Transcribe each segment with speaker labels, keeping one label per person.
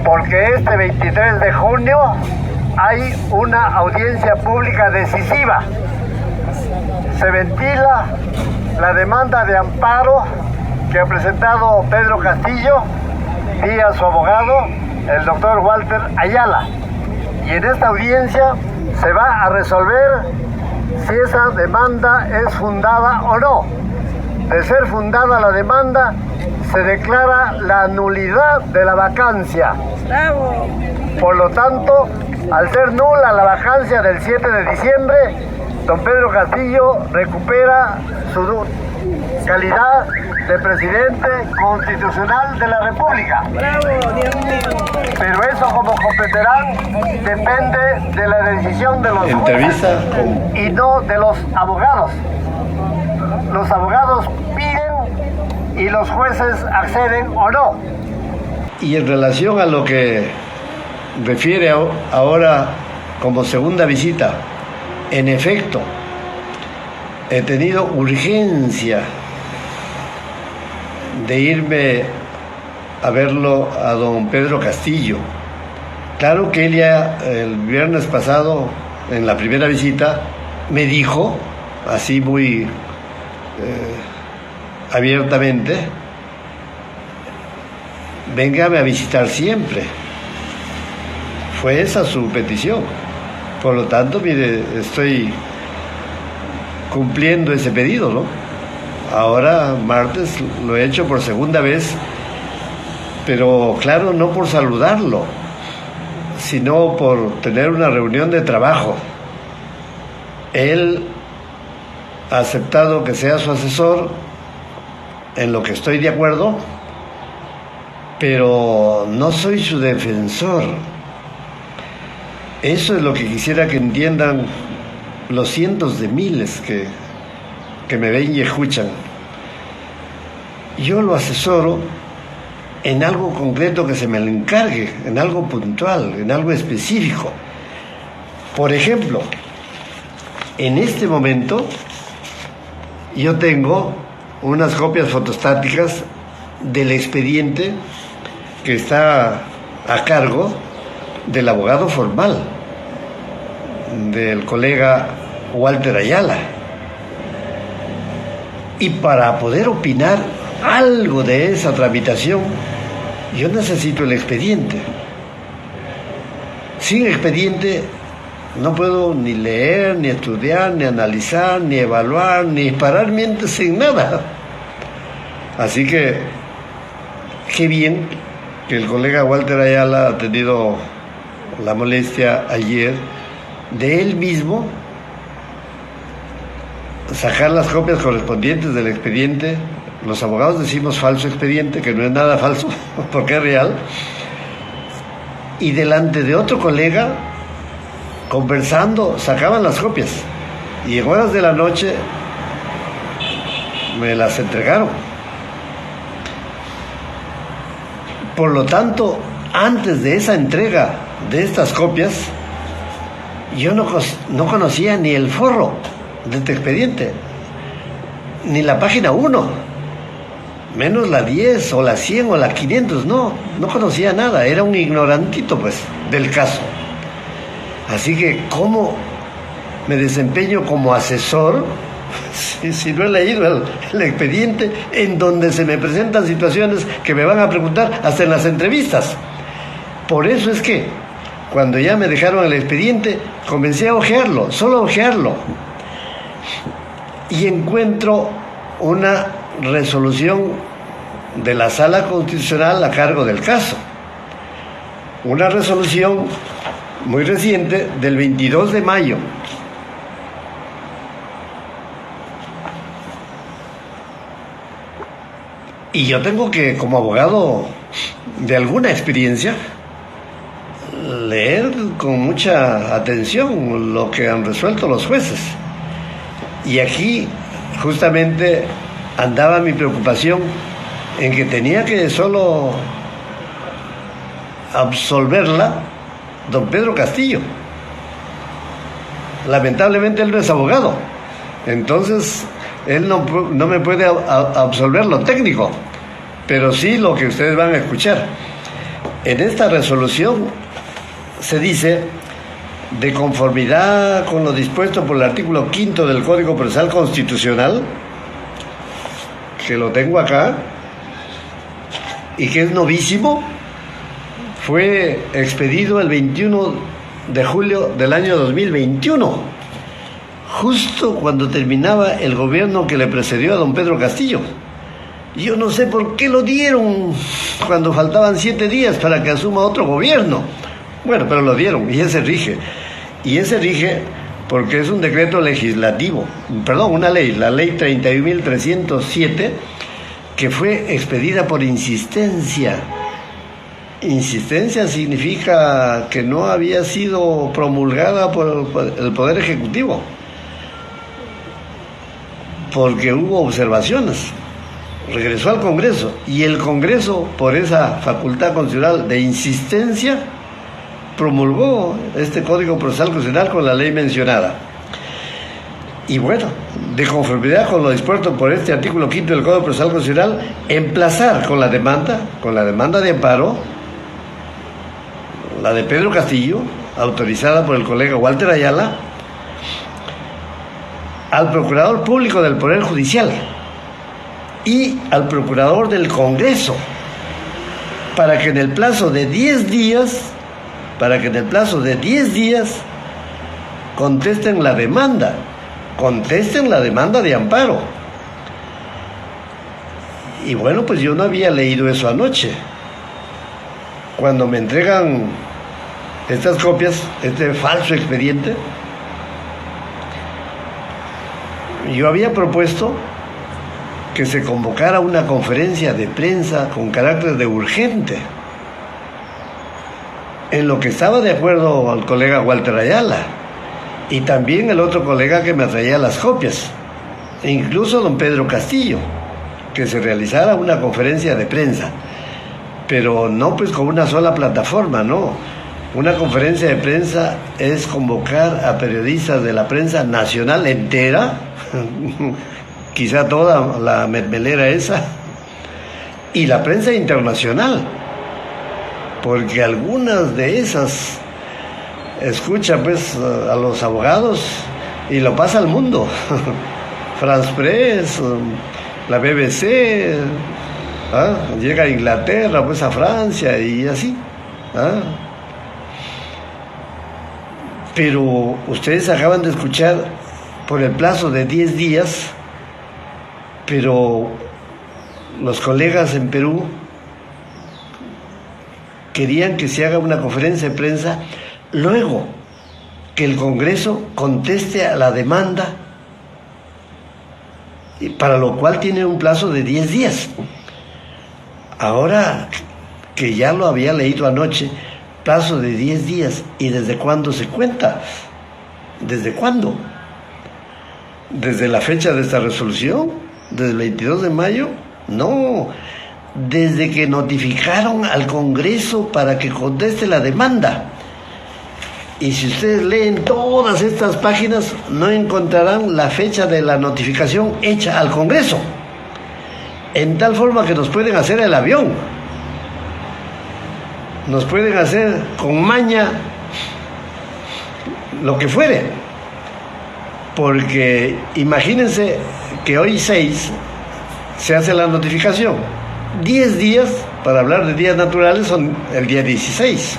Speaker 1: Porque este 23 de junio hay una audiencia pública decisiva. Se ventila la demanda de amparo que ha presentado Pedro Castillo vía su abogado, el doctor Walter Ayala. Y en esta audiencia se va a resolver si esa demanda es fundada o no. De ser fundada la demanda, se declara la nulidad de la vacancia.
Speaker 2: ¡Bravo!
Speaker 1: Por lo tanto, al ser nula la vacancia del 7 de diciembre, don Pedro Castillo recupera su calidad de presidente constitucional de la República.
Speaker 2: ¡Bravo, Dios mío!
Speaker 1: Pero eso, como comprenderán, depende de la decisión de los jueces y no de los abogados. Los abogados piden y los jueces acceden o no.
Speaker 3: Y en relación a lo que refiere ahora como segunda visita, en efecto, he tenido urgencia de irme a verlo a don Pedro Castillo. Claro que él ya el viernes pasado, en la primera visita, me dijo, así muy abiertamente, véngame a visitar siempre. Fue esa su petición. Por lo tanto, mire, estoy cumpliendo ese pedido, ¿no? Ahora, martes, lo he hecho por segunda vez, pero claro, no por saludarlo, sino por tener una reunión de trabajo. Él ha aceptado que sea su asesor, en lo que estoy de acuerdo, pero no soy su defensor. Eso es lo que quisiera que entiendan los cientos de miles que me ven y escuchan. Yo lo asesoro en algo concreto que se me le encargue, en algo puntual, en algo específico. Por ejemplo, en este momento yo tengo unas copias fotostáticas del expediente que está a cargo del abogado formal, del colega Walter Ayala. Y para poder opinar algo de esa tramitación, yo necesito el expediente. Sin expediente no puedo ni leer, ni estudiar, ni analizar, ni evaluar, ni parar mientes en nada. Así que, qué bien que el colega Walter Ayala ha tenido la molestia ayer de él mismo sacar las copias correspondientes del expediente. Los abogados decimos falso expediente, que no es nada falso, porque es real. Y delante de otro colega, conversando, sacaban las copias. Y en horas de la noche me las entregaron. Por lo tanto, antes de esa entrega de estas copias, yo no conocía ni el forro de este expediente, ni la página 1, menos la 10 o la 100 o la 500, no conocía nada, era un ignorantito pues del caso. Así que, ¿cómo me desempeño como asesor si no he leído el expediente en donde se me presentan situaciones que me van a preguntar hasta en las entrevistas? Por eso es que cuando ya me dejaron el expediente, comencé a hojearlo, solo a hojearlo, y encuentro una resolución de la Sala Constitucional a cargo del caso. Una resolución muy reciente del 22 de mayo. Y yo tengo que, como abogado de alguna experiencia, leer con mucha atención lo que han resuelto los jueces. Y aquí justamente andaba mi preocupación en que tenía que solo absolverla don Pedro Castillo. Lamentablemente él no es abogado, entonces él no me puede absolver lo técnico, pero sí lo que ustedes van a escuchar. en esta resolución se dice, de conformidad con lo dispuesto por el artículo 5 del Código Procesal Constitucional, que lo tengo acá, y que es novísimo, fue expedido el 21 de julio del año 2021, justo cuando terminaba el gobierno que le precedió a don Pedro Castillo. Yo no sé por qué lo dieron cuando faltaban 7 días para que asuma otro gobierno. Bueno, pero lo dieron y ese rige. Y ese rige porque es un decreto legislativo, perdón, una ley, la ley 31.307, que fue expedida por insistencia. Insistencia significa que no había sido promulgada por el Poder Ejecutivo, porque hubo observaciones. Regresó al Congreso y el Congreso, por esa facultad constitucional de insistencia, promulgó este Código Procesal Constitucional con la ley mencionada. Y bueno, de conformidad con lo dispuesto por este artículo 5 del Código Procesal Constitucional, emplazar con la demanda de amparo, la de Pedro Castillo, autorizada por el colega Walter Ayala, al Procurador Público del Poder Judicial y al Procurador del Congreso, para que en el plazo de 10 días, contesten la demanda de amparo. Y bueno, pues yo no había leído eso anoche. Cuando me entregan estas copias, este falso expediente, yo había propuesto que se convocara una conferencia de prensa con carácter de urgente, en lo que estaba de acuerdo el colega Walter Ayala y también el otro colega que me traía las copias, e incluso don Pedro Castillo, que se realizara una conferencia de prensa, pero no pues con una sola plataforma, no. Una conferencia de prensa es convocar a periodistas de la prensa nacional entera, quizá toda la mermelera esa, y la prensa internacional, porque algunas de esas escuchan pues a los abogados y lo pasa al mundo. France Press, la BBC, llega a Inglaterra, pues a Francia y así. Pero ustedes acaban de escuchar por el plazo de 10 días, pero los colegas en Perú querían que se haga una conferencia de prensa luego que el Congreso conteste a la demanda, para lo cual tiene un plazo de 10 días. Ahora que ya lo había leído anoche, plazo de 10 días, ¿y desde cuándo se cuenta? ¿Desde cuándo? ¿Desde la fecha de esta resolución? ¿Desde el 22 de mayo? No, desde que notificaron al Congreso para que conteste la demanda. Y si ustedes leen todas estas páginas, no encontrarán la fecha de la notificación hecha al Congreso, en tal forma que nos pueden hacer el avión, nos pueden hacer con maña lo que fuere, porque imagínense que hoy 6 se hace la notificación, 10 días para hablar de días naturales son el día 16,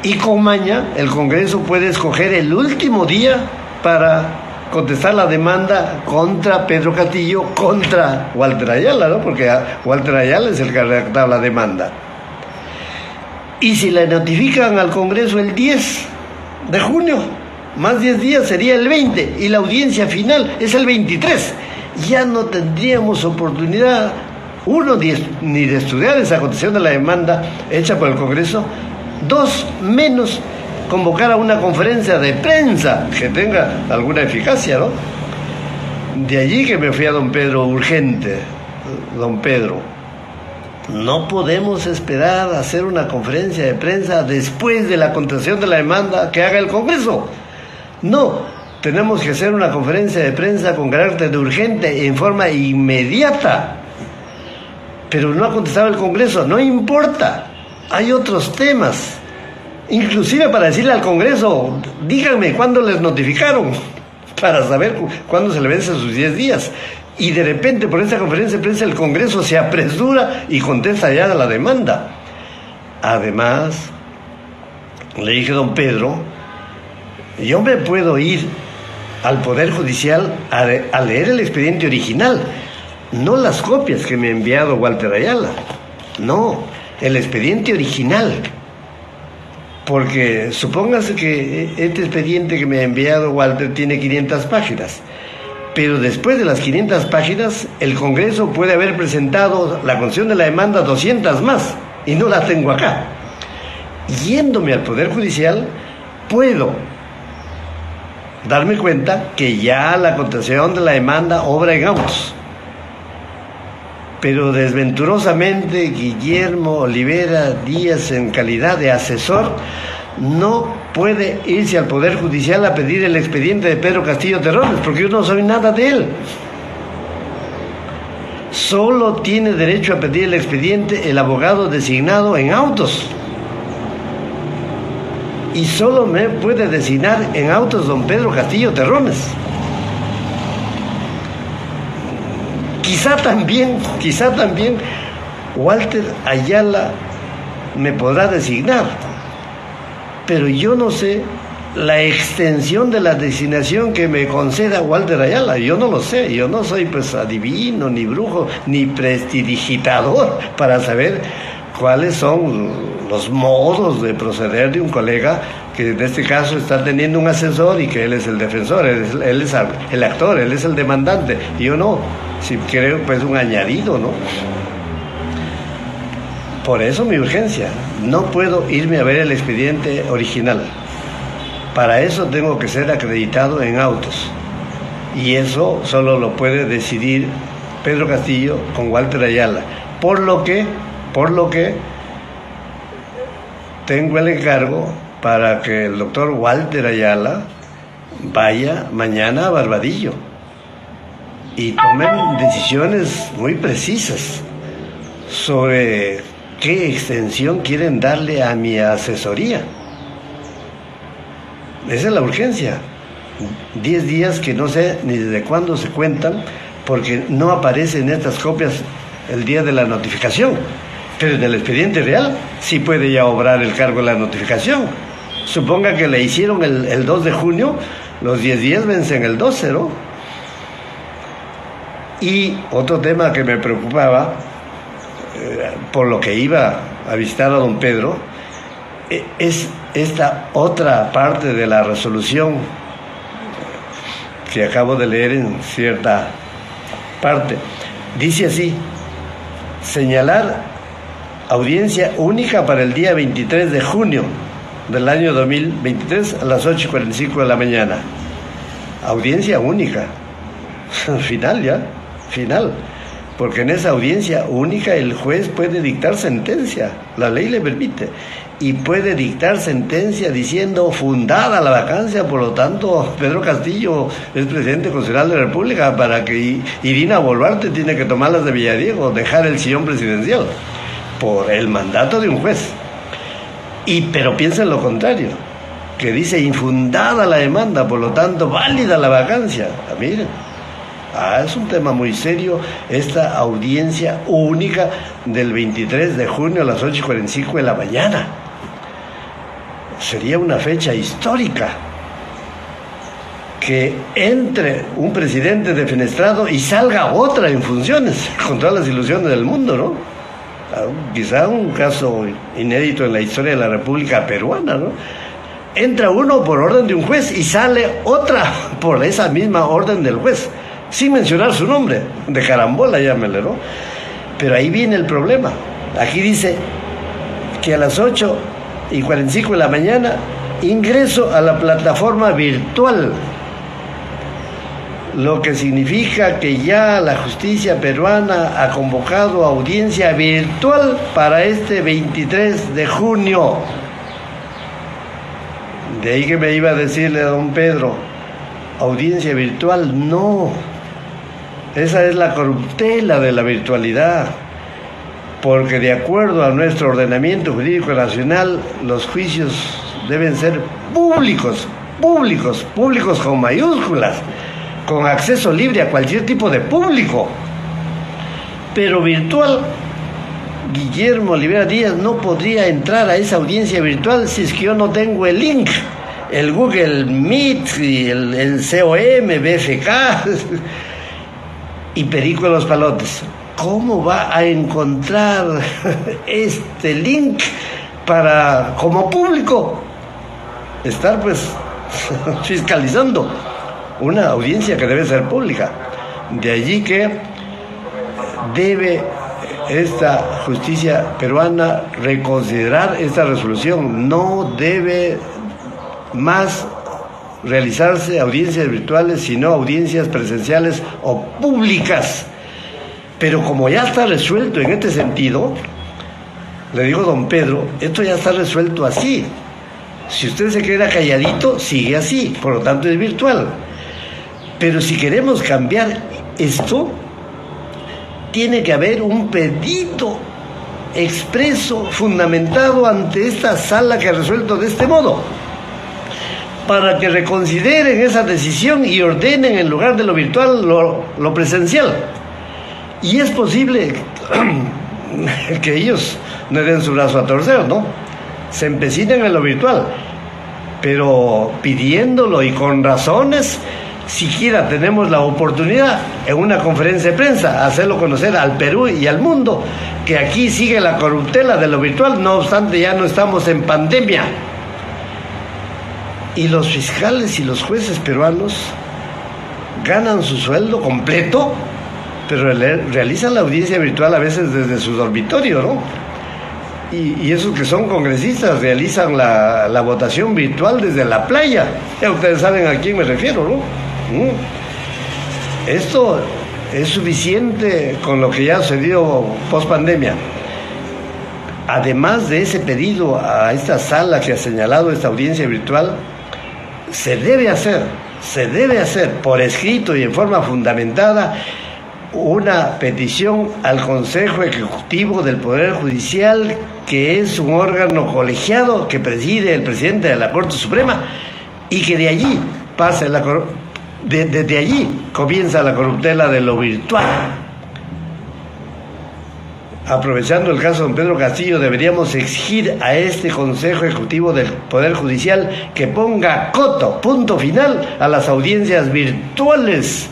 Speaker 3: y con maña el Congreso puede escoger el último día para contestar la demanda contra Pedro Castillo, contra Walter Ayala, ¿no? Porque Walter Ayala es el que redactaba la demanda. Y si la notifican al Congreso el 10 de junio, más 10 días sería el 20, y la audiencia final es el 23. Ya no tendríamos oportunidad, ni de estudiar esa contestación de la demanda hecha por el Congreso, 2, menos convocar a una conferencia de prensa que tenga alguna eficacia, ¿no? De allí que me fui a don Pedro urgente. Don Pedro, no podemos esperar a hacer una conferencia de prensa después de la contestación de la demanda que haga el Congreso. No, tenemos que hacer una conferencia de prensa con carácter de urgente en forma inmediata. Pero no ha contestado el Congreso, no importa. hay otros temas. Inclusive para decirle al Congreso, díganme cuándo les notificaron, para saber cuándo se le vencen sus 10 días. Y de repente, por esta conferencia de prensa, el Congreso se apresura y contesta ya la demanda. Además, le dije a don Pedro, yo me puedo ir al Poder Judicial a leer el expediente original, no las copias que me ha enviado Walter Ayala, no, el expediente original. Porque supóngase que este expediente que me ha enviado Walter tiene 500 páginas, pero después de las 500 páginas, el Congreso puede haber presentado la concesión de la demanda 200 más, y no la tengo acá. Yéndome al Poder Judicial, puedo darme cuenta que ya la contestación de la demanda obra en autos. Pero desventurosamente Guillermo Olivera Díaz, en calidad de asesor, no puede irse al Poder Judicial a pedir el expediente de Pedro Castillo Terrones, porque yo no soy nada de él. Solo tiene derecho a pedir el expediente el abogado designado en autos. Y solo me puede designar en autos don Pedro Castillo Terrones. Quizá también Walter Ayala me podrá designar, pero yo no sé la extensión de la designación que me conceda Walter Ayala. Yo no lo sé, yo no soy pues adivino, ni brujo, ni prestidigitador para saber cuáles son los modos de proceder de un colega que en este caso está teniendo un asesor y que él es el defensor, él es el actor, él es el demandante, y yo no, si creo pues un añadido, ¿no? Por eso mi urgencia, no puedo irme a ver el expediente original. Para eso tengo que ser acreditado en autos, y eso solo lo puede decidir Pedro Castillo con Walter Ayala, por lo que tengo el encargo para que el doctor Walter Ayala vaya mañana a Barbadillo y tomen decisiones muy precisas sobre qué extensión quieren darle a mi asesoría. Esa es la urgencia. 10 días que no sé ni desde cuándo se cuentan, porque no aparecen estas copias el día de la notificación. Pero en el expediente real sí puede ya obrar el cargo de la notificación. Suponga que le hicieron el 2 de junio, los 10 días vencen el 12, ¿no? Y otro tema que me preocupaba, por lo que iba a visitar a don Pedro, es esta otra parte de la resolución que acabo de leer en cierta parte. Dice así: señalar audiencia única para el día 23 de junio del año 2023 a las 8:45 de la mañana. Audiencia única. Final ya, final. Porque en esa audiencia única el juez puede dictar sentencia, la ley le permite, y puede dictar sentencia diciendo fundada la vacancia, por lo tanto Pedro Castillo es presidente constitucional de la República, para que Irina Boluarte tiene que tomar las de Villadiego, dejar el sillón presidencial, por el mandato de un juez. Pero piensa en lo contrario, que dice infundada la demanda, por lo tanto válida la vacancia. Miren, es un tema muy serio esta audiencia única del 23 de junio a las 8:45 de la mañana. Sería una fecha histórica que entre un presidente defenestrado y salga otra en funciones, con todas las ilusiones del mundo, ¿no? Quizá un caso inédito en la historia de la República Peruana, ¿no? Entra uno por orden de un juez y sale otra por esa misma orden del juez, sin mencionar su nombre, de carambola llámele, ¿no? Pero ahí viene el problema. Aquí dice que a las 8:45 de la mañana ingreso a la plataforma virtual, lo que significa que ya la justicia peruana ha convocado audiencia virtual para este 23 de junio. De ahí que me iba a decirle a don Pedro, audiencia virtual, no. Esa es la corruptela de la virtualidad. porque de acuerdo a nuestro ordenamiento jurídico nacional, los juicios deben ser públicos, públicos, públicos con mayúsculas, con acceso libre a cualquier tipo de público. Pero virtual, Guillermo Olivera Díaz no podría entrar a esa audiencia virtual si es que yo no tengo el link, el Google Meet, y el COM, BFK y Perico de los Palotes. ¿Cómo va a encontrar este link para, como público, estar pues fiscalizando una audiencia que debe ser pública? De allí que debe esta justicia peruana reconsiderar esta resolución. No debe más realizarse audiencias virtuales, sino audiencias presenciales o públicas. Pero como ya está resuelto en este sentido, le digo, don Pedro, esto ya está resuelto así. Si usted se queda calladito, sigue así, por lo tanto es virtual. Pero si queremos cambiar esto, tiene que haber un pedido expreso, fundamentado ante esta sala que ha resuelto de este modo, para que reconsideren esa decisión y ordenen en lugar de lo virtual lo presencial. Y es posible que ellos no den su brazo a torcer, ¿no? Se empecinen en lo virtual, pero pidiéndolo y con razones. Siquiera tenemos la oportunidad en una conferencia de prensa hacerlo conocer al Perú y al mundo que aquí sigue la corruptela de lo virtual, no obstante ya no estamos en pandemia. Y los fiscales y los jueces peruanos ganan su sueldo completo, pero realizan la audiencia virtual a veces desde su dormitorio, ¿no? Y esos que son congresistas realizan la votación virtual desde la playa. Ya ustedes saben a quién me refiero, ¿no? Esto es suficiente con lo que ya sucedió post pandemia. Además de ese pedido a esta sala que ha señalado esta audiencia virtual, se debe hacer por escrito y en forma fundamentada una petición al Consejo Ejecutivo del Poder Judicial, que es un órgano colegiado que preside el presidente de la Corte Suprema, y que de allí pase desde allí comienza la corruptela de lo virtual. Aprovechando el caso de don Pedro Castillo, deberíamos exigir a este Consejo Ejecutivo del Poder Judicial que ponga coto, punto final, a las audiencias virtuales.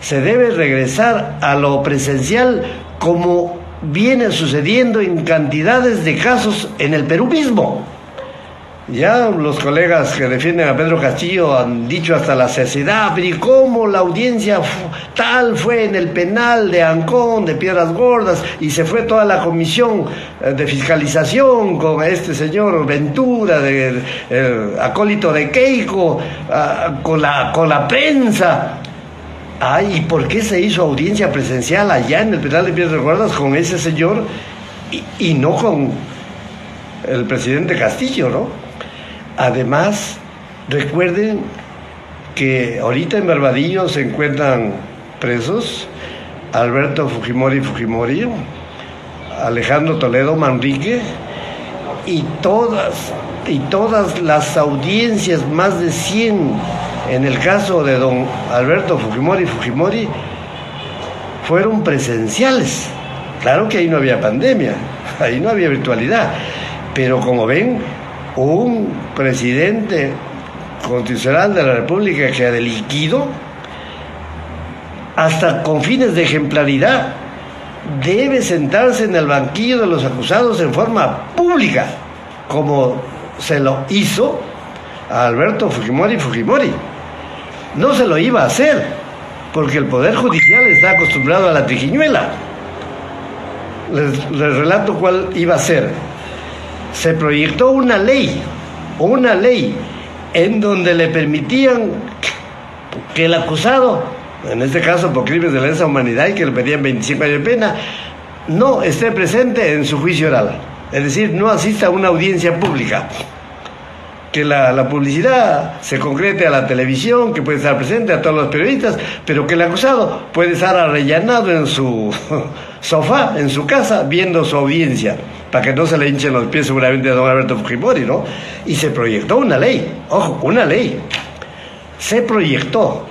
Speaker 3: Se debe regresar a lo presencial, como viene sucediendo en cantidades de casos en el Perú mismo. Ya los colegas que defienden a Pedro Castillo han dicho hasta la saciedad, pero ¿y cómo la audiencia tal fue en el penal de Ancón, de Piedras Gordas, y se fue toda la comisión de fiscalización con este señor Ventura, acólito de Keiko, con la prensa? ¿Y por qué se hizo audiencia presencial allá en el penal de Piedras Gordas con ese señor y no con el presidente Castillo, no? Además, recuerden que ahorita en Barbadillo se encuentran presos Alberto Fujimori, Alejandro Toledo Manrique, y todas las audiencias, más de 100 en el caso de don Alberto Fujimori, fueron presenciales. Claro que ahí no había pandemia, ahí no había virtualidad, pero como ven, un presidente constitucional de la República que ha delinquido, hasta con fines de ejemplaridad, debe sentarse en el banquillo de los acusados en forma pública, como se lo hizo a Alberto Fujimori. No se lo iba a hacer, porque el Poder Judicial está acostumbrado a la triquiñuela. Les relato cuál iba a ser. Se proyectó una ley en donde le permitían que el acusado, en este caso por crímenes de lesa humanidad y que le pedían 25 años de pena, no esté presente en su juicio oral, es decir, no asista a una audiencia pública. que la publicidad se concrete a la televisión, que puede estar presente a todos los periodistas, pero que el acusado puede estar arrellanado en su sofá, en su casa, viendo su audiencia, para que no se le hinchen los pies seguramente a don Alberto Fujimori, ¿no? Y se proyectó una ley, ojo, una ley, se proyectó,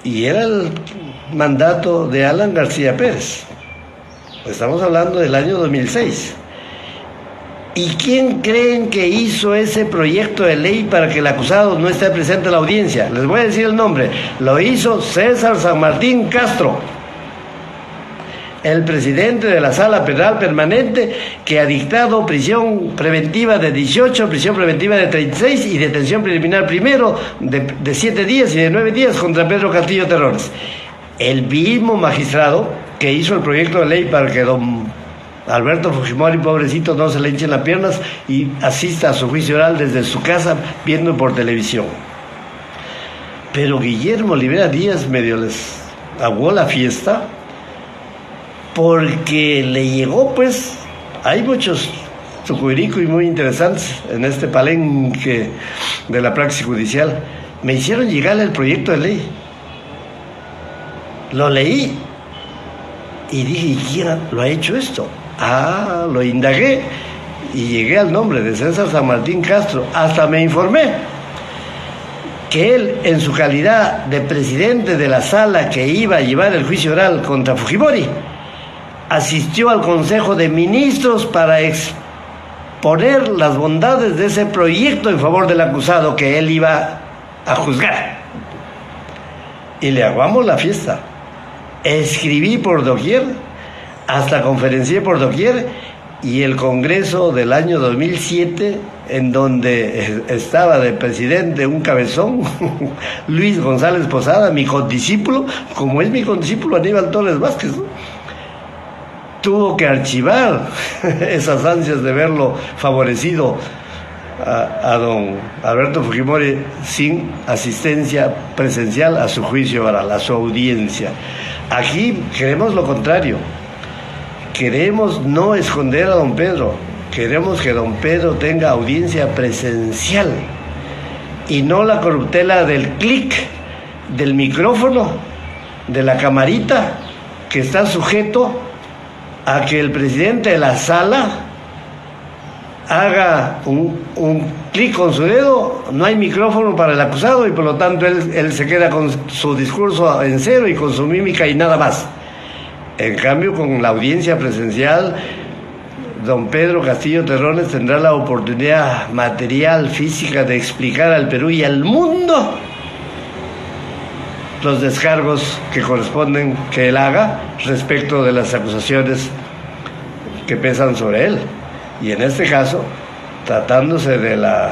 Speaker 3: y era el mandato de Alan García Pérez. Estamos hablando del año 2006. ¿Y quién creen que hizo ese proyecto de ley para que el acusado no esté presente en la audiencia? Les voy a decir el nombre. Lo hizo César San Martín Castro, el presidente de la Sala Penal Permanente, que ha dictado prisión preventiva de 18, prisión preventiva de 36 y detención preliminar primero de 7 días y de 9 días contra Pedro Castillo Terrones. El mismo magistrado que hizo el proyecto de ley para que don Alberto Fujimori, pobrecito, no se le hinchen las piernas y asista a su juicio oral desde su casa viendo por televisión. Pero Guillermo Rivera Díaz medio les aguó la fiesta porque le llegó, pues, hay muchos sucuirico y muy interesantes en este palenque de la praxis judicial. Me hicieron llegar el proyecto de ley. Lo leí y dije, ¿y quién lo ha hecho esto? Lo indagué y llegué al nombre de César San Martín Castro. Hasta me informé que él, en su calidad de presidente de la sala que iba a llevar el juicio oral contra Fujimori, asistió al Consejo de Ministros para exponer las bondades de ese proyecto en favor del acusado que él iba a juzgar. Y le aguamos la fiesta. Escribí por doquier, hasta conferencié por doquier, y el Congreso del año 2007, en donde estaba de presidente un cabezón, Luis González Posada, mi condiscípulo, como es mi condiscípulo Aníbal Torres Vázquez, ¿no? Tuvo que archivar esas ansias de verlo favorecido a don Alberto Fujimori sin asistencia presencial a su juicio oral, a su audiencia. Aquí queremos lo contrario. Queremos no esconder a don Pedro, queremos que don Pedro tenga audiencia presencial y no la corruptela del clic, del micrófono, de la camarita, que está sujeto a que el presidente de la sala haga un clic con su dedo. No hay micrófono para el acusado y por lo tanto él se queda con su discurso en cero y con su mímica y nada más. En cambio, con la audiencia presencial, don Pedro Castillo Terrones tendrá la oportunidad material, física, de explicar al Perú y al mundo los descargos que corresponden que él haga respecto de las acusaciones que pesan sobre él. Y en este caso, tratándose de la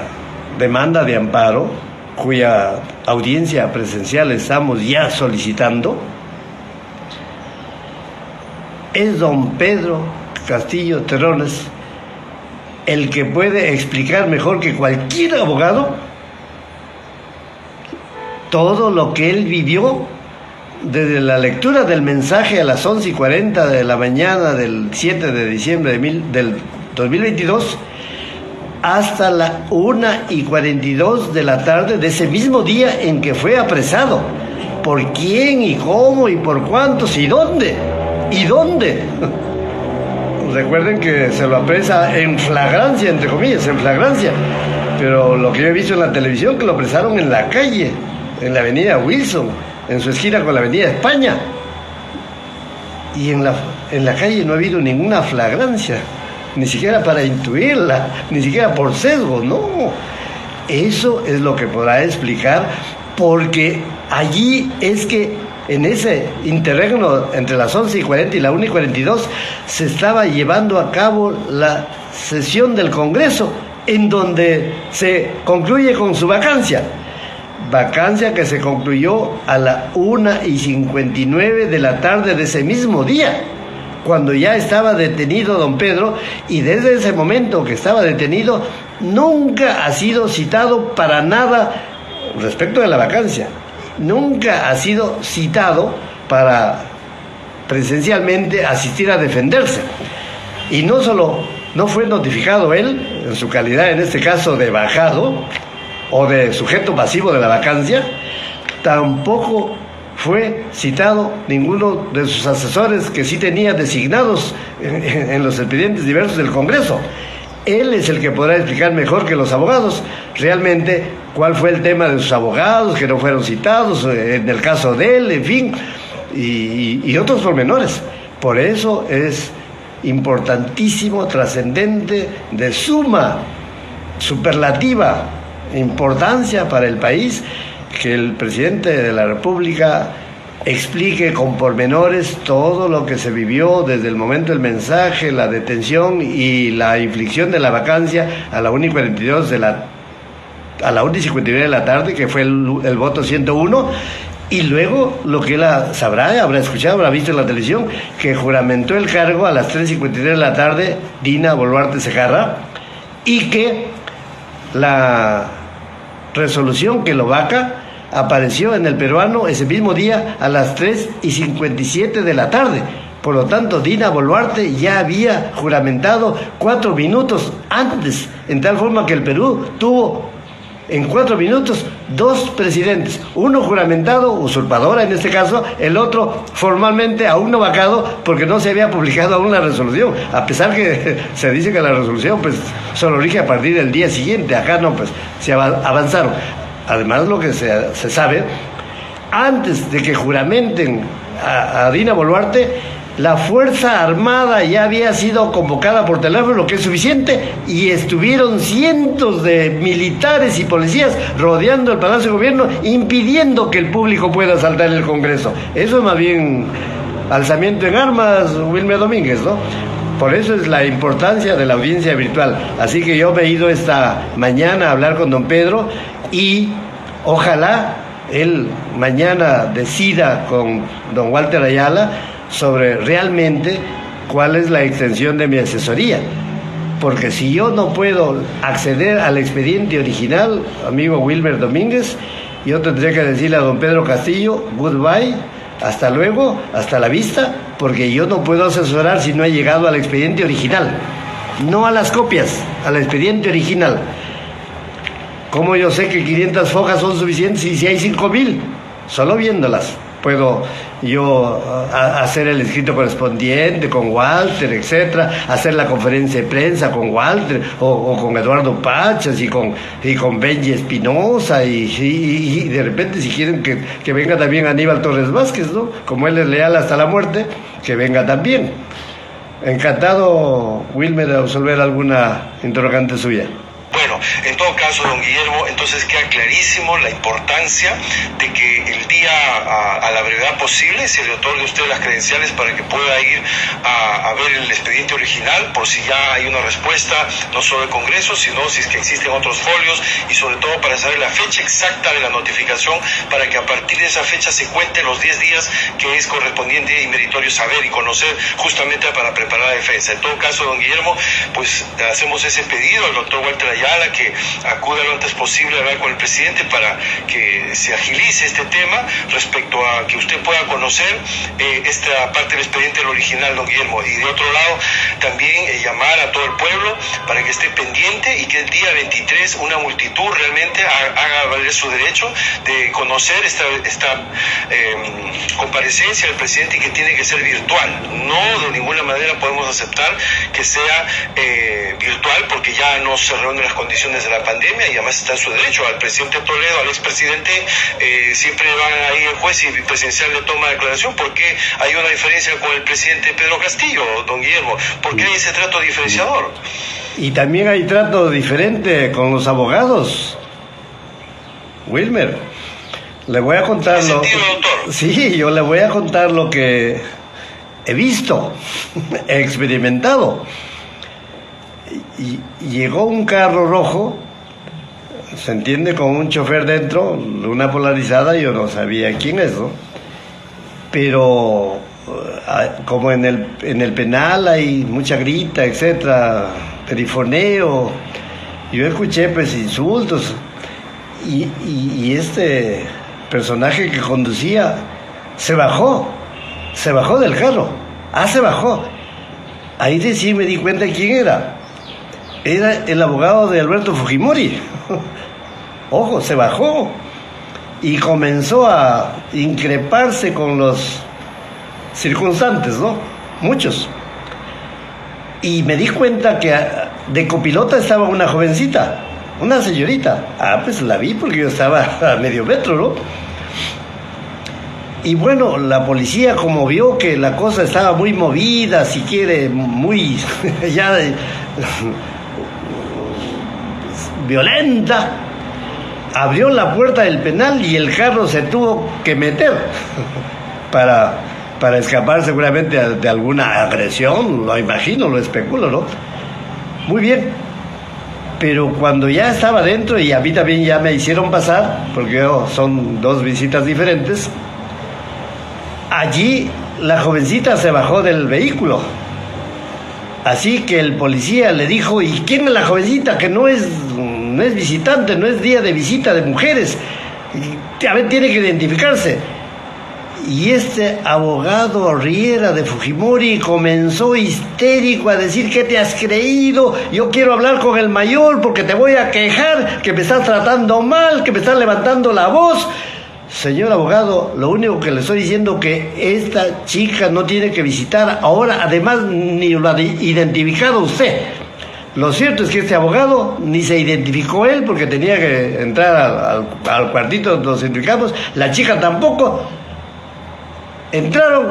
Speaker 3: demanda de amparo, cuya audiencia presencial estamos ya solicitando, es don Pedro Castillo Terrones el que puede explicar mejor que cualquier abogado todo lo que él vivió desde la lectura del mensaje a las 11:40 de la mañana del 7 de diciembre del 2022 hasta la 1:42 de la tarde de ese mismo día en que fue apresado. ¿Por quién y cómo y por cuántos y dónde? ¿Y dónde? Recuerden que se lo apresa en flagrancia, entre comillas, en flagrancia. Pero lo que yo he visto en la televisión, que lo apresaron en la calle, en la avenida Wilson, en su esquina con la avenida España. Y en la calle no ha habido ninguna flagrancia, ni siquiera para intuirla, ni siquiera por sesgo, no. Eso es lo que podrá explicar, porque allí es que en ese interregno entre las 11:40 y la 1:42 se estaba llevando a cabo la sesión del Congreso, en donde se concluye con su vacancia que se concluyó a la 1:59 de la tarde de ese mismo día, cuando ya estaba detenido don Pedro, y desde ese momento que estaba detenido nunca ha sido citado para nada respecto de la vacancia. Nunca ha sido citado para presencialmente asistir a defenderse. Y no solo no fue notificado él, en su calidad en este caso de bajado o de sujeto pasivo de la vacancia, tampoco fue citado ninguno de sus asesores que sí tenía designados en los expedientes diversos del Congreso. Él es el que podrá explicar mejor que los abogados realmente cuál fue el tema de sus abogados que no fueron citados, en el caso de él, en fin, y otros pormenores. Por eso es importantísimo, trascendente, de suma, superlativa importancia para el país, que el presidente de la República explique con pormenores todo lo que se vivió desde el momento del mensaje, la detención y la inflicción de la vacancia a la 1:42 a la 1:59 de la tarde, que fue el voto 101, y luego lo que él habrá escuchado, habrá visto en la televisión, que juramentó el cargo a las 3:53 de la tarde Dina Boluarte Segarra, y que la resolución que lo vaca apareció en el peruano ese mismo día a las 3:57 de la tarde. Por lo tanto, Dina Boluarte ya había juramentado 4 minutos antes, en tal forma que el Perú tuvo en 4 minutos 2 presidentes, uno juramentado, usurpadora en este caso, el otro formalmente aún no vacado porque no se había publicado aún la resolución, a pesar que se dice que la resolución pues solo rige a partir del día siguiente. Acá no, pues se avanzaron. Además, lo que se sabe, antes de que juramenten a Dina Boluarte, la Fuerza Armada ya había sido convocada por teléfono, lo que es suficiente, y estuvieron cientos de militares y policías rodeando el Palacio de Gobierno, impidiendo que el público pueda asaltar el Congreso. Eso es más bien alzamiento en armas, Wilmer Domínguez, ¿no? Por eso es la importancia de la audiencia virtual. Así que yo me he ido esta mañana a hablar con don Pedro y ojalá él mañana decida con don Walter Ayala sobre realmente cuál es la extensión de mi asesoría. Porque si yo no puedo acceder al expediente original, amigo Wilmer Domínguez, yo tendré que decirle a don Pedro Castillo, goodbye, hasta luego, hasta la vista, porque yo no puedo asesorar si no he llegado al expediente original, no a las copias, al expediente original. ¿Cómo yo sé que 500 hojas son suficientes y si hay 5,000? Solo viéndolas puedo yo hacer el escrito correspondiente con Walter, etcétera, hacer la conferencia de prensa con Walter o con Eduardo Pachas y con Benji Espinosa y de repente si quieren que venga también Aníbal Torres Vázquez, ¿no? Como él es leal hasta la muerte, que venga también. Encantado, Wilmer, de resolver alguna interrogante suya.
Speaker 4: Bueno, en todo caso, don Guillermo, entonces queda clarísimo la importancia de que el día, a la brevedad posible, se le otorgue a usted las credenciales para que pueda ir a ver el expediente original, por si ya hay una respuesta, no solo del Congreso, sino si es que existen otros folios, y sobre todo para saber la fecha exacta de la notificación, para que a partir de esa fecha se cuenten los 10 días que es correspondiente y meritorio saber y conocer justamente para preparar la defensa. En todo caso, don Guillermo, pues hacemos ese pedido al doctor Walter Ayala que acuda lo antes posible a hablar con el presidente para que se agilice este tema respecto a que usted pueda conocer esta parte del expediente del original, don Guillermo, y de otro lado también llamar a todo el pueblo para que esté pendiente y que el día 23 una multitud realmente haga valer su derecho de conocer esta comparecencia del presidente, y que tiene que ser virtual. No de ninguna manera podemos aceptar que sea virtual, porque ya no se reúnen las condiciones de la pandemia y además está en su derecho. Al presidente Toledo, al expresidente, siempre van ahí el juez y presidencial le toma declaración. ¿Por qué hay una diferencia con el presidente Pedro Castillo, don Guillermo? ¿Por qué hay ese trato diferenciador?
Speaker 3: Y también hay trato diferente con los abogados, Wilmer. Le voy a contar
Speaker 4: ¿En qué sentido, doctor?
Speaker 3: Sí, yo le voy a contar lo que he visto, he experimentado. Y llegó un carro rojo, se entiende, con un chofer dentro, una polarizada, yo no sabía quién es, ¿no? Pero como en el penal hay mucha grita, etcétera, perifoneo, yo escuché pues insultos, y este personaje que conducía se bajó del carro, se bajó. Ahí de sí me di cuenta de quién era. era el abogado de Alberto Fujimori. Ojo, se bajó y comenzó a increparse con los circunstantes, ¿no? Muchos. Y me di cuenta que de copilota estaba una jovencita, una señorita. Ah, pues la vi porque yo estaba a medio metro, ¿no? Y bueno, la policía, como vio que la cosa estaba muy movida, si quiere, muy ya violenta, abrió la puerta del penal y el carro se tuvo que meter para escapar seguramente de alguna agresión, lo imagino, lo especulo, ¿no? Muy bien, pero cuando ya estaba dentro y a mí también ya me hicieron pasar, porque son 2 visitas diferentes, allí la jovencita se bajó del vehículo. Así que el policía le dijo, ¿y quién es la jovencita? Que no es visitante, no es día de visita de mujeres. A ver, tiene que identificarse. Y este abogado Riera de Fujimori comenzó histérico a decir, ¿qué te has creído? Yo quiero hablar con el mayor porque te voy a quejar, que me estás tratando mal, que me estás levantando la voz. Señor abogado, lo único que le estoy diciendo es que esta chica no tiene que visitar ahora, además ni lo ha identificado usted. Lo cierto es que este abogado ni se identificó él porque tenía que entrar al cuartito donde nos identificamos, la chica tampoco. Entraron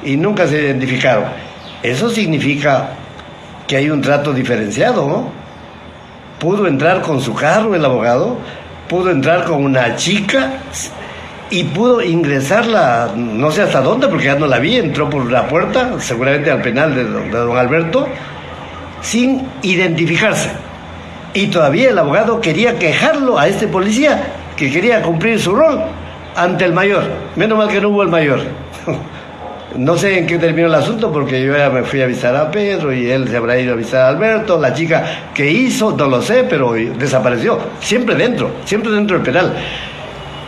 Speaker 3: y nunca se identificaron. Eso significa que hay un trato diferenciado, ¿no? Pudo entrar con su carro el abogado, pudo entrar con una chica y pudo ingresarla, no sé hasta dónde, porque ya no la vi, entró por la puerta, seguramente al penal de don Alberto, sin identificarse. Y todavía el abogado quería quejarlo a este policía, que quería cumplir su rol ante el mayor. Menos mal que no hubo el mayor. No sé en qué terminó el asunto, porque yo ya me fui a avisar a Pedro y él se habrá ido a avisar a Alberto. La chica que hizo, no lo sé, pero desapareció. Siempre dentro del penal.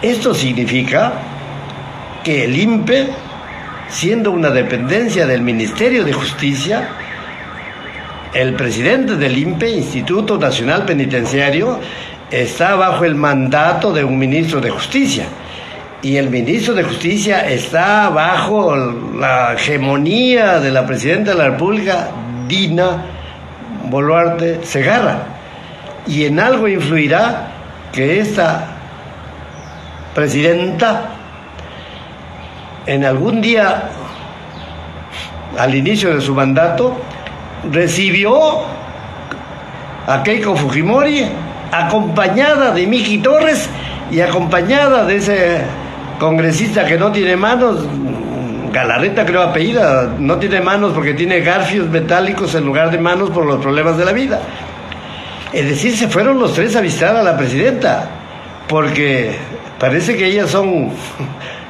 Speaker 3: Esto significa que el INPE, siendo una dependencia del Ministerio de Justicia, el presidente del INPE, Instituto Nacional Penitenciario, está bajo el mandato de un ministro de Justicia. Y el ministro de Justicia está bajo la hegemonía de la presidenta de la República, Dina Boluarte Segarra. Y en algo influirá que esta presidenta en algún día, al inicio de su mandato, recibió a Keiko Fujimori acompañada de Miki Torres y acompañada de ese congresista que no tiene manos, Galarreta creo apellida, no tiene manos porque tiene garfios metálicos en lugar de manos por los problemas de la vida. Es decir, se fueron los 3 a visitar a la presidenta, porque parece que ellas son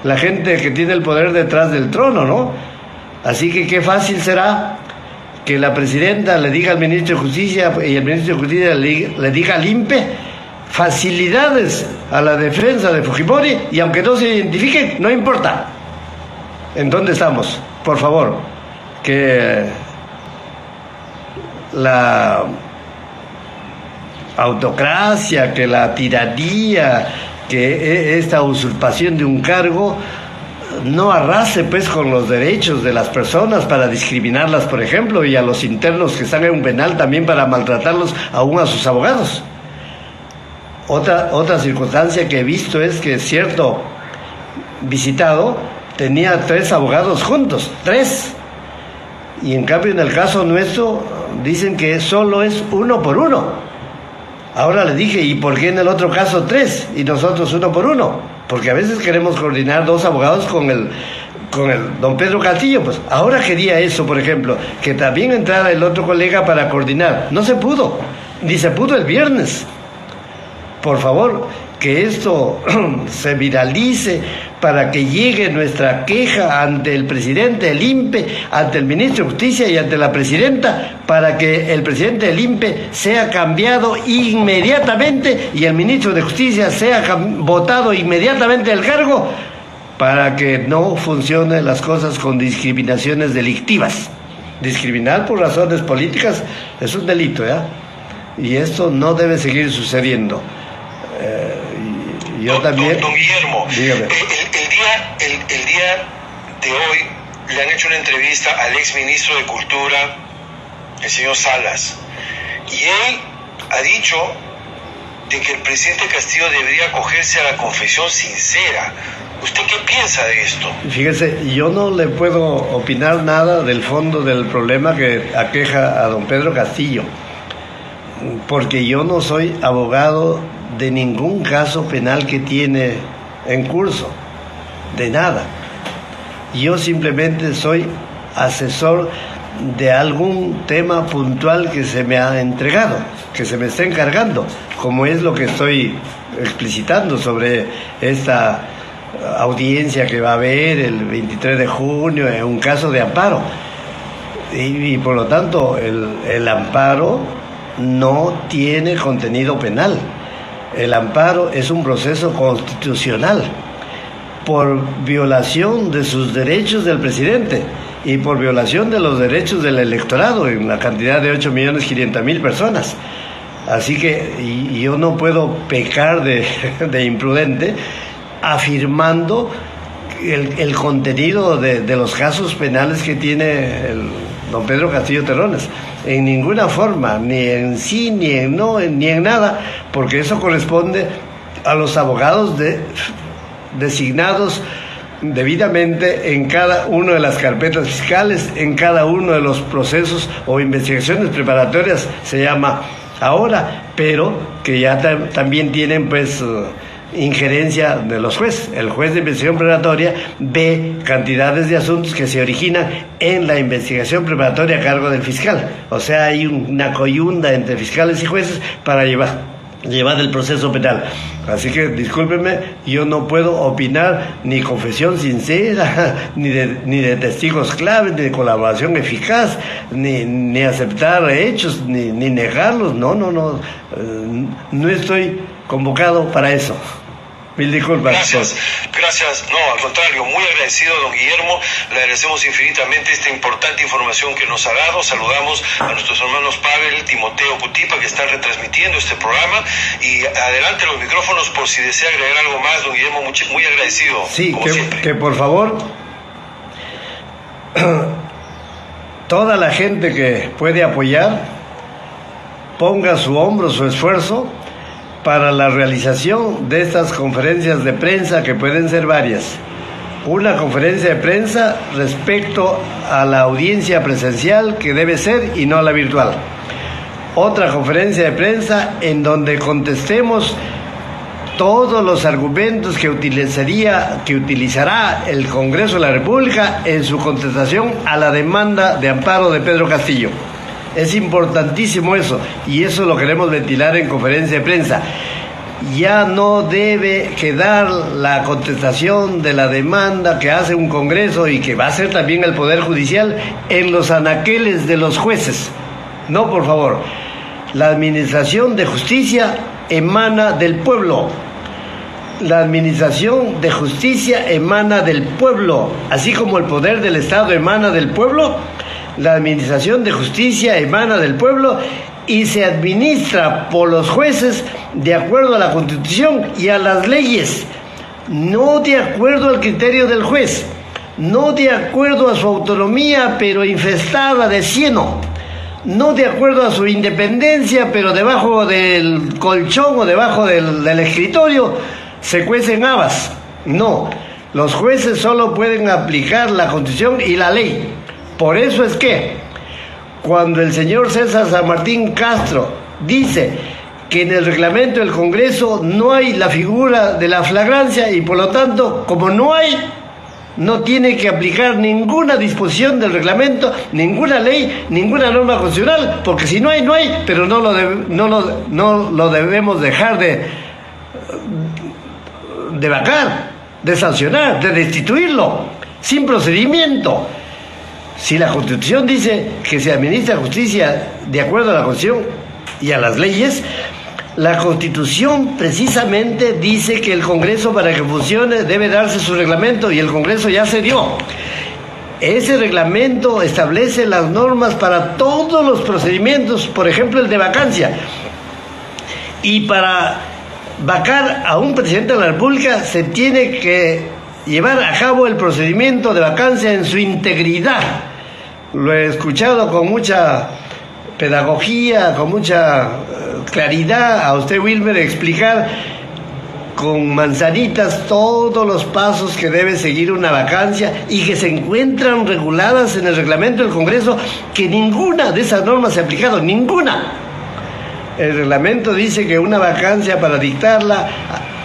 Speaker 3: la gente que tiene el poder detrás del trono, ¿no? Así que qué fácil será que la presidenta le diga al ministro de Justicia y el ministro de Justicia le diga al INPE facilidades a la defensa de Fujimori, y aunque no se identifiquen, no importa. ¿En dónde estamos? Por favor, que la autocracia, que la tiranía, que esta usurpación de un cargo no arrase pues con los derechos de las personas para discriminarlas, por ejemplo, y a los internos que están en un penal también para maltratarlos, aún a sus abogados. Otra circunstancia que he visto es que cierto visitado tenía 3 abogados juntos, 3. Y en cambio en el caso nuestro dicen que solo es 1 por 1. Ahora le dije, ¿y por qué en el otro caso 3 y nosotros 1 por 1? Porque a veces queremos coordinar 2 abogados con el don Pedro Castillo. Pues ahora quería eso, por ejemplo, que también entrara el otro colega para coordinar. No se pudo, ni se pudo el viernes. Por favor, que esto se viralice para que llegue nuestra queja ante el presidente del INPE, ante el ministro de Justicia y ante la presidenta, para que el presidente del INPE sea cambiado inmediatamente y el ministro de Justicia sea votado inmediatamente del cargo, para que no funcionen las cosas con discriminaciones delictivas. Discriminar por razones políticas es un delito, ¿ya? y esto no debe seguir sucediendo. Yo también...
Speaker 4: Don Guillermo,
Speaker 3: dígame.
Speaker 4: El día de hoy le han hecho una entrevista al ex ministro de Cultura, el señor Salas, y él ha dicho de que el presidente Castillo debería acogerse a la confesión sincera. ¿Usted qué piensa de esto?
Speaker 3: Fíjese, yo no le puedo opinar nada del fondo del problema que aqueja a don Pedro Castillo, porque yo no soy abogado de ningún caso penal que tiene en curso, de nada. Yo simplemente soy asesor de algún tema puntual que se me ha entregado, que se me está encargando, como es lo que estoy explicitando sobre esta audiencia que va a haber el 23 de junio en un caso de amparo. Y por lo tanto el amparo no tiene contenido penal. El amparo es un proceso constitucional por violación de sus derechos del presidente y por violación de los derechos del electorado en la cantidad de 8.500.000 personas. Así que yo no puedo pecar de imprudente afirmando el contenido de los casos penales que tiene don Pedro Castillo Terrones. En ninguna forma, ni en sí, ni en no, ni en nada, porque eso corresponde a los abogados designados debidamente en cada una de las carpetas fiscales, en cada uno de los procesos o investigaciones preparatorias, se llama ahora, pero que ya también tienen pues injerencia de los jueces. El juez de investigación preparatoria ve cantidades de asuntos que se originan en la investigación preparatoria a cargo del fiscal. O sea, hay una coyunda entre fiscales y jueces para llevar el proceso penal. Así que discúlpenme, yo no puedo opinar ni confesión sincera, ni de testigos claves, ni de colaboración eficaz, ni aceptar hechos, ni negarlos. No estoy convocado para eso. Mil disculpas.
Speaker 4: Gracias. No, al contrario, muy agradecido, don Guillermo. Le agradecemos infinitamente esta importante información que nos ha dado. Saludamos a nuestros hermanos Pavel, Timoteo, Cutipa, que están retransmitiendo este programa. Y adelante los micrófonos por si desea agregar algo más, don Guillermo. Muy agradecido.
Speaker 3: Sí, que por favor, toda la gente que puede apoyar, ponga su hombro, su esfuerzo para la realización de estas conferencias de prensa, que pueden ser varias. Una conferencia de prensa respecto a la audiencia presencial, que debe ser, y no la virtual. Otra conferencia de prensa en donde contestemos todos los argumentos que utilizará el Congreso de la República en su contestación a la demanda de amparo de Pedro Castillo. Es importantísimo eso, y eso lo queremos ventilar en conferencia de prensa. Ya no debe quedar la contestación de la demanda que hace un Congreso y que va a hacer también el Poder Judicial en los anaqueles de los jueces. No, por favor. La administración de justicia emana del pueblo. La administración de justicia emana del pueblo, así como el poder del Estado emana del pueblo. La administración de justicia emana del pueblo y se administra por los jueces de acuerdo a la Constitución y a las leyes, no de acuerdo al criterio del juez, no de acuerdo a su autonomía pero infestada de cieno, no de acuerdo a su independencia pero debajo del colchón o debajo del escritorio se cuecen habas. No, los jueces solo pueden aplicar la Constitución y la ley. Por eso es que cuando el señor César San Martín Castro dice que en el reglamento del Congreso no hay la figura de la flagrancia y por lo tanto, como no hay, no tiene que aplicar ninguna disposición del reglamento, ninguna ley, ninguna norma constitucional, porque si no hay, no hay, pero no lo debemos dejar de vacar, de sancionar, de destituirlo, sin procedimiento. Si la Constitución dice que se administra justicia de acuerdo a la Constitución y a las leyes, la Constitución precisamente dice que el Congreso, para que funcione, debe darse su reglamento, y el Congreso ya se dio. Ese reglamento establece las normas para todos los procedimientos, por ejemplo el de vacancia. Y para vacar a un presidente de la República se tiene que llevar a cabo el procedimiento de vacancia en su integridad. Lo he escuchado con mucha pedagogía, con mucha claridad a usted, Wilmer, explicar con manzanitas todos los pasos que debe seguir una vacancia y que se encuentran reguladas en el reglamento del Congreso, que ninguna de esas normas se ha aplicado, ninguna. El reglamento dice que una vacancia, para dictarla,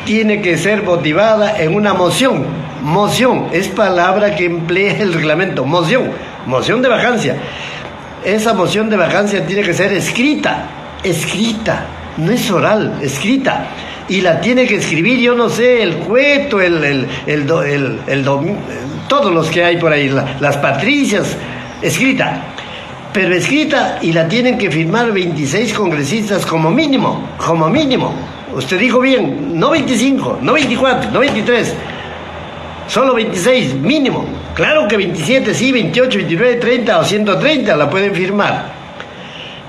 Speaker 3: tiene que ser motivada en una moción. Moción es palabra que emplea el reglamento. Moción de vacancia. Esa moción de vacancia tiene que ser escrita, no es oral, escrita. Y la tiene que escribir, yo no sé, el Cueto, todos los que hay por ahí, las Patricias, escrita. Pero escrita, y la tienen que firmar 26 congresistas como mínimo. Usted dijo bien, no 25, no 24, no 23, solo 26, mínimo. Claro que 27, sí, 28, 29, 30 o 130 la pueden firmar.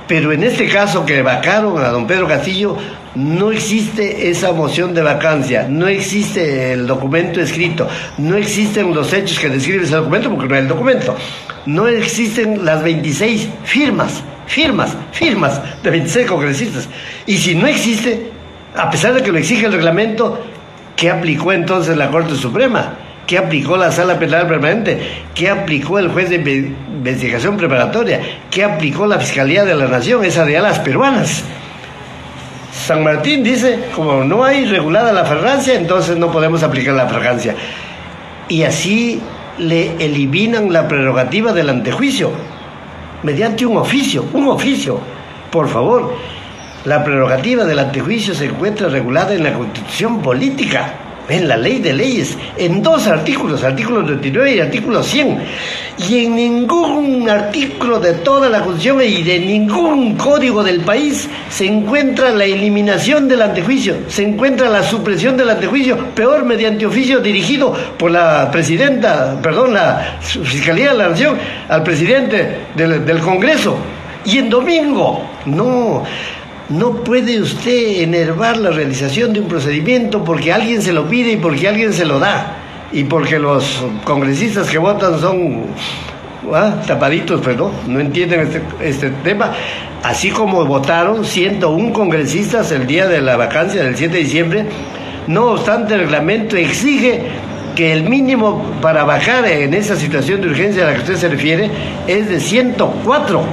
Speaker 3: Pero en este caso que vacaron a don Pedro Castillo, no existe esa moción de vacancia, no existe el documento escrito, no existen los hechos que describe ese documento, porque no es el documento, no existen las 26 firmas de 26 congresistas. Y si no existe, a pesar de que lo exige el reglamento, ¿qué aplicó entonces la Corte Suprema? ¿Qué aplicó la Sala Penal Permanente? ¿Qué aplicó el juez de investigación preparatoria? ¿Qué aplicó la Fiscalía de la Nación, esa de alas peruanas? San Martín dice, como no hay regulada la fragancia, entonces no podemos aplicar la fragancia. Y así le eliminan la prerrogativa del antejuicio, mediante un oficio. Por favor, la prerrogativa del antejuicio se encuentra regulada en la Constitución Política, en la Ley de Leyes, en 2 artículos, artículo 99 y artículo 100. Y en ningún artículo de toda la Constitución y de ningún código del país se encuentra la eliminación del antejuicio, se encuentra la supresión del antejuicio, peor mediante oficio dirigido por la Fiscalía de la Nación al presidente del Congreso. Y en domingo, no puede usted enervar la realización de un procedimiento porque alguien se lo pide y porque alguien se lo da. Y porque los congresistas que votan son tapaditos, pero no entienden este tema. Así como votaron 101 congresistas el día de la vacancia del 7 de diciembre, no obstante el reglamento exige que el mínimo para bajar en esa situación de urgencia a la que usted se refiere es de 104.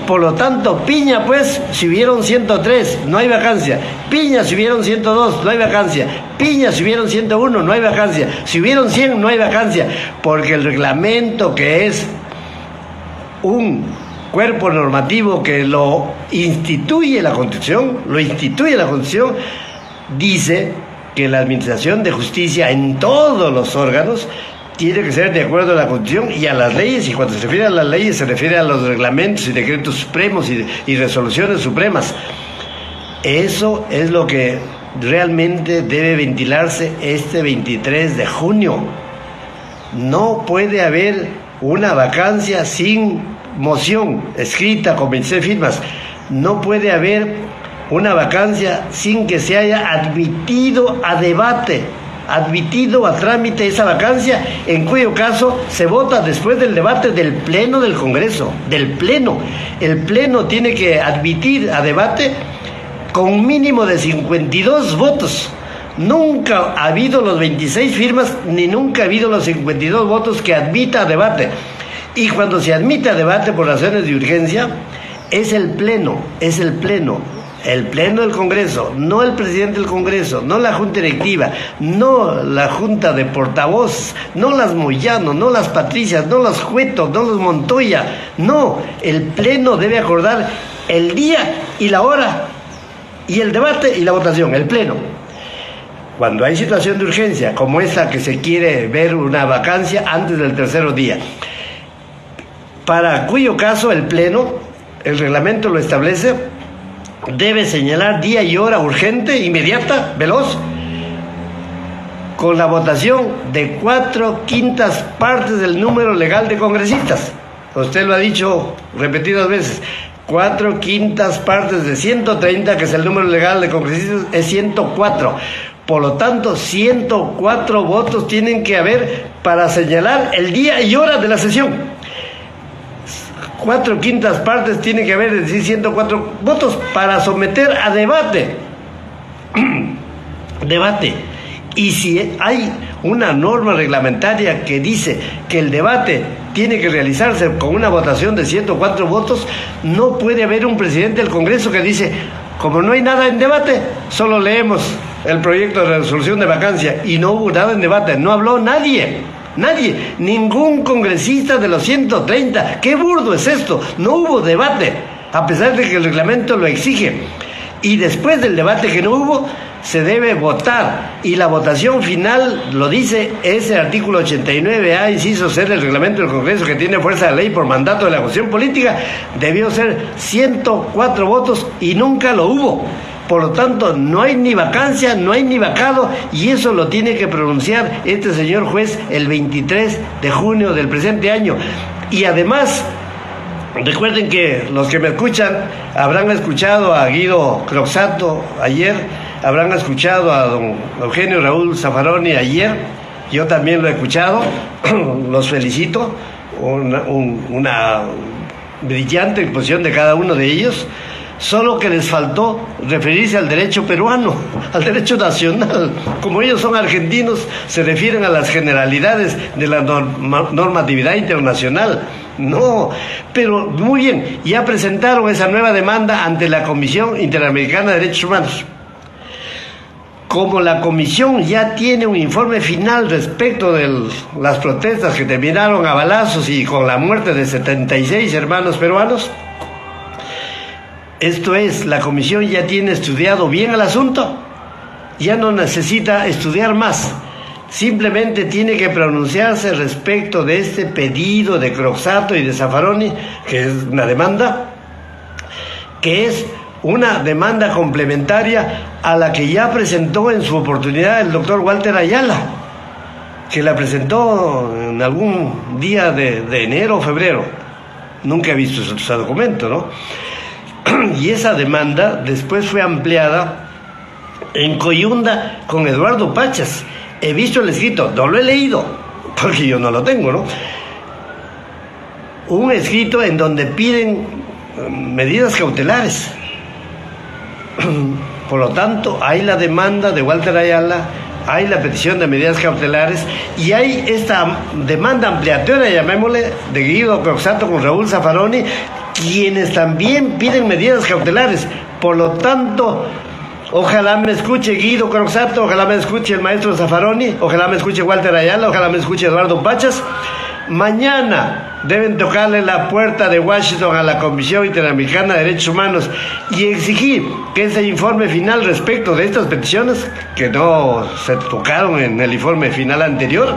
Speaker 3: Por lo tanto, Piña, pues, si hubieron 103, no hay vacancia. Piña, si hubieron 102, no hay vacancia. Piña, si hubieron 101, no hay vacancia. Si hubieron 100, no hay vacancia. Porque el reglamento, que es un cuerpo normativo que lo instituye la Constitución, dice que la administración de justicia en todos los órganos tiene que ser de acuerdo a la Constitución y a las leyes, y cuando se refiere a las leyes se refiere a los reglamentos y decretos supremos y resoluciones supremas. Eso es lo que realmente debe ventilarse este 23 de junio. No puede haber una vacancia sin moción escrita con 26 firmas. No puede haber una vacancia sin que se haya admitido a debate, admitido a trámite esa vacancia, en cuyo caso se vota después del debate del Pleno del Congreso, del Pleno. El Pleno tiene que admitir a debate con un mínimo de 52 votos. Nunca ha habido los 26 firmas, ni nunca ha habido los 52 votos que admita a debate. Y cuando se admite a debate por razones de urgencia, es el Pleno del Congreso, no el presidente del Congreso, no la Junta Directiva, no la Junta de Portavoz, no las Moyano, no las Patricias, no los Cueto, no los Montoya, no, el Pleno debe acordar el día y la hora y el debate y la votación, el Pleno. Cuando hay situación de urgencia, como esta que se quiere ver una vacancia antes del tercer día, para cuyo caso el Pleno, el reglamento lo establece, debe señalar día y hora urgente, inmediata, veloz, con la votación de 4/5 partes del número legal de congresistas. Usted lo ha dicho repetidas veces. 4/5 partes de 130, que es el número legal de congresistas, es 104. Por lo tanto, 104 votos tienen que haber para señalar el día y hora de la sesión. 4/5 partes tiene que haber, es decir, 104 votos para someter a debate. Debate. Y si hay una norma reglamentaria que dice que el debate tiene que realizarse con una votación de 104 votos, no puede haber un presidente del Congreso que dice, como no hay nada en debate, solo leemos el proyecto de resolución de vacancia, y no hubo nada en debate, no habló nadie, ningún congresista de los 130. ¡Qué burdo es esto! No hubo debate, a pesar de que el reglamento lo exige. Y después del debate que no hubo, se debe votar, y la votación final, lo dice ese artículo 89A, inciso C del reglamento del Congreso, que tiene fuerza de ley por mandato de la cuestión política, debió ser 104 votos y nunca lo hubo. Por lo tanto, no hay ni vacancia, no hay ni vacado, y eso lo tiene que pronunciar este señor juez el 23 de junio del presente año. Y además, recuerden que los que me escuchan habrán escuchado a Guido Croxatto ayer, habrán escuchado a don Eugenio Raúl Zaffaroni ayer, yo también lo he escuchado, los felicito, una brillante exposición de cada uno de ellos, solo que les faltó referirse al derecho peruano, al derecho nacional. Como ellos son argentinos, se refieren a las generalidades de la normatividad internacional. No, pero muy bien, ya presentaron esa nueva demanda ante la Comisión Interamericana de Derechos Humanos. Como la comisión ya tiene un informe final respecto de las protestas que terminaron a balazos y con la muerte de 76 hermanos peruanos, esto es, la comisión ya tiene estudiado bien el asunto, ya no necesita estudiar más, simplemente tiene que pronunciarse respecto de este pedido de Croxatto y de Zaffaroni, que es una demanda, que es una demanda complementaria a la que ya presentó en su oportunidad el doctor Walter Ayala, que la presentó en algún día de enero o febrero. Nunca he visto ese documento, ¿no? Y esa demanda después fue ampliada en coyunda con Eduardo Pachas. He visto el escrito, no lo he leído, porque yo no lo tengo, ¿no? Un escrito en donde piden medidas cautelares. Por lo tanto, hay la demanda de Walter Ayala, hay la petición de medidas cautelares y hay esta demanda ampliatoria, llamémosle, de Guido Croxatto con Raúl Zaffaroni, quienes también piden medidas cautelares. Por lo tanto, ojalá me escuche Guido Croxatto, ojalá me escuche el maestro Zaffaroni, ojalá me escuche Walter Ayala, ojalá me escuche Eduardo Pachas. Mañana deben tocarle la puerta de Washington a la Comisión Interamericana de Derechos Humanos y exigir que ese informe final respecto de estas peticiones, que no se tocaron en el informe final anterior,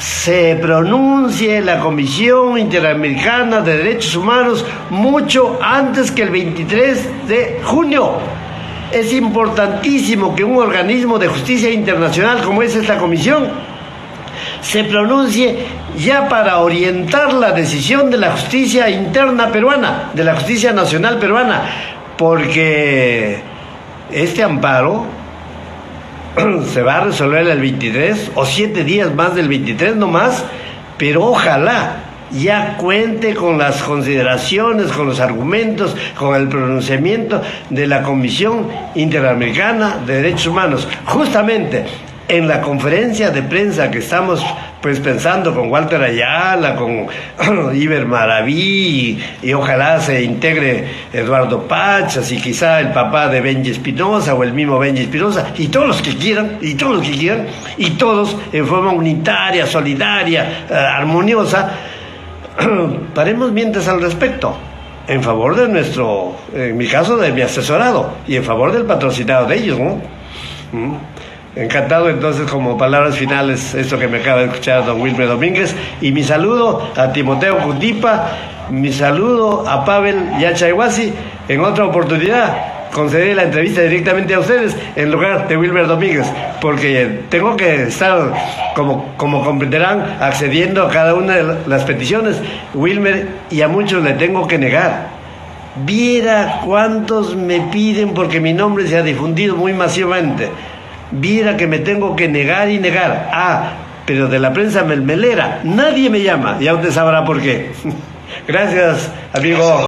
Speaker 3: se pronuncie la Comisión Interamericana de Derechos Humanos mucho antes que el 23 de junio. Es importantísimo que un organismo de justicia internacional como es esta comisión se pronuncie ya para orientar la decisión de la justicia interna peruana, de la justicia nacional peruana, porque este amparo se va a resolver el 23 o 7 días más del 23 nomás, pero ojalá ya cuente con las consideraciones, con los argumentos, con el pronunciamiento de la Comisión Interamericana de Derechos Humanos. Justamente en la conferencia de prensa que estamos pensando con Walter Ayala, con Iber Maraví, y ojalá se integre Eduardo Pachas y quizá el papá de Benji Espinosa o el mismo Benji Espinosa y todos los que quieran, y todos en forma unitaria, solidaria, armoniosa, paremos mientes al respecto, en favor de nuestro, en mi caso de mi asesorado, y en favor del patrocinado de ellos, ¿no? Encantado entonces, como palabras finales, esto que me acaba de escuchar don Wilmer Domínguez, y mi saludo a Timoteo Cundipa, mi saludo a Pavel Yachayhuasi en otra oportunidad, conceder la entrevista directamente a ustedes en lugar de Wilmer Domínguez, porque tengo que estar, como comprenderán, accediendo a cada una de las peticiones, Wilmer, y a muchos le tengo que negar. Viera cuántos me piden porque mi nombre se ha difundido muy masivamente. Viera que me tengo que negar y negar. Pero de la prensa melmelera nadie me llama, ya usted sabrá por qué. Gracias, amigo.